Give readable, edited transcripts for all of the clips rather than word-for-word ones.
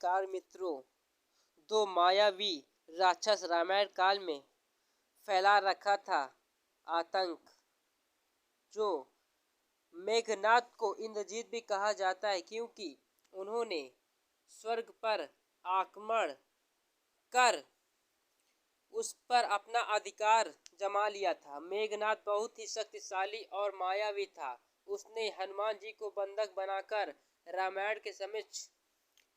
नमस्कार मित्रों। दो मायावी राक्षस रामायण काल में फैला रखा था आतंक, जो मेघनाद को इंद्रजीत भी कहा जाता है, क्योंकि उन्होंने स्वर्ग पर आक्रमण कर उस पर अपना अधिकार जमा लिया था। मेघनाद बहुत ही शक्तिशाली और मायावी था। उसने हनुमान जी को बंधक बनाकर रामायण के समक्ष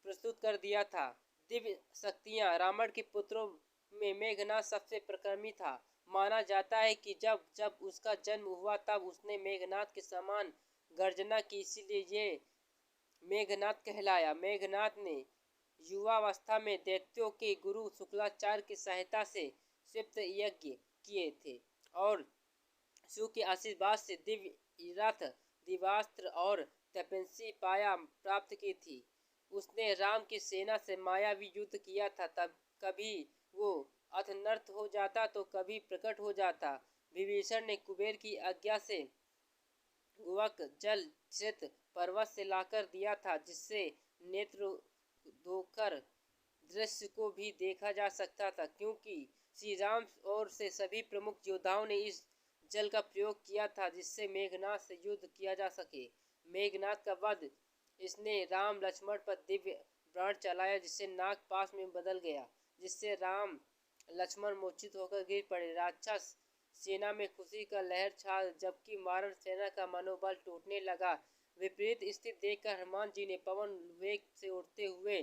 प्रस्तुत कर दिया था। दिव्य शक्तियां रावण के पुत्रों में मेघनाद सबसे प्रक्रमी था। माना जाता है कि जब जब उसका जन्म हुआ तब उसने मेघनाद के समान गर्जना की, इसीलिए ये मेघनाद कहलाया। मेघनाद ने युवावस्था में दैत्यों के गुरु शुक्राचार्य की सहायता से क्षिप्त यज्ञ किए थे और शिव के आशीर्वाद से दिव्य रथ, दिव्यास्त्र और तपस्वी पाया प्राप्त की थी। उसने राम की सेना से मायावी युद्ध किया था। तब कभी वो अथनर्थ हो जाता तो कभी प्रकट हो जाता। विभीषण ने कुबेर की आज्ञा से गुवक जल श्वेत पर्वत से लाकर दिया था, जिससे नेत्र धोकर दृश्य को भी देखा जा सकता था। क्योंकि श्री राम और से सभी प्रमुख योद्धाओं ने इस जल का प्रयोग किया था, जिससे मेघनाद से युद्ध किया जा सके। मेघनाद का वध इसने राम लक्ष्मण पर दिव्य बाण चलाया, जिससे नाग पास में बदल गया, जिससे राम लक्ष्मण मूर्छित होकर गिर पड़े। राक्षस सेना में खुशी का लहर छा, जबकि मारण सेना का मनोबल टूटने लगा। विपरीत स्थिति देखकर हनुमान जी ने पवन वेग से उड़ते हुए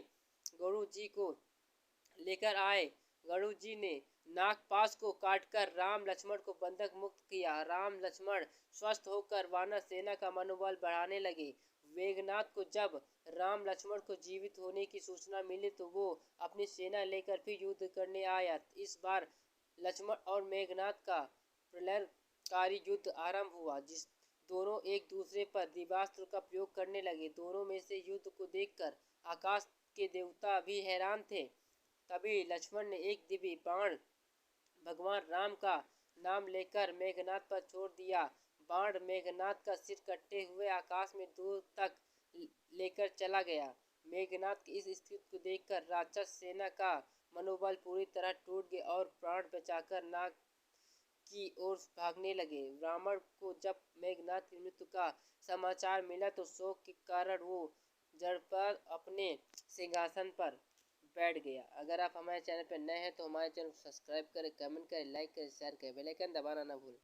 गरुड़ जी को लेकर आए। गरुड़ जी ने नागपाश को काटकर राम लक्ष्मण को बंधक मुक्त किया। राम लक्ष्मण स्वस्थ होकर वानर सेना का मनोबल बढ़ाने लगे। मेघनाद को जब राम लक्ष्मण को जीवित होने की सूचना मिली तो वो अपनी सेना लेकर फिर युद्ध करने आया। इस बार लक्ष्मण और मेघनाद का प्रलयकारी युद्ध आरंभ हुआ, जिस दोनों एक दूसरे पर दिव्यास्त्र का प्रयोग करने लगे। दोनों में से युद्ध को देखकर आकाश के देवता भी हैरान थे। तभी लक्ष्मण ने एक दिव्य बाण भगवान राम का नाम लेकर मेघनाद पर छोड़ दिया। बाण मेघनाद का सिर कटते हुए आकाश में दूर तक लेकर चला गया। मेघनाद की इस स्थिति को देखकर राक्षस सेना का मनोबल पूरी तरह टूट गया और प्राण बचाकर नाग की ओर भागने लगे। रावण को जब मेघनाद की मृत्यु का समाचार मिला तो शोक के कारण वो जड़ पर अपने सिंहासन पर बैठ गया। अगर आप हमारे चैनल पर नए हैं तो हमारे चैनल को सब्सक्राइब करें, कमेंट करें, लाइक करें, शेयर करें, बेल आइकन दबाना ना भूलें।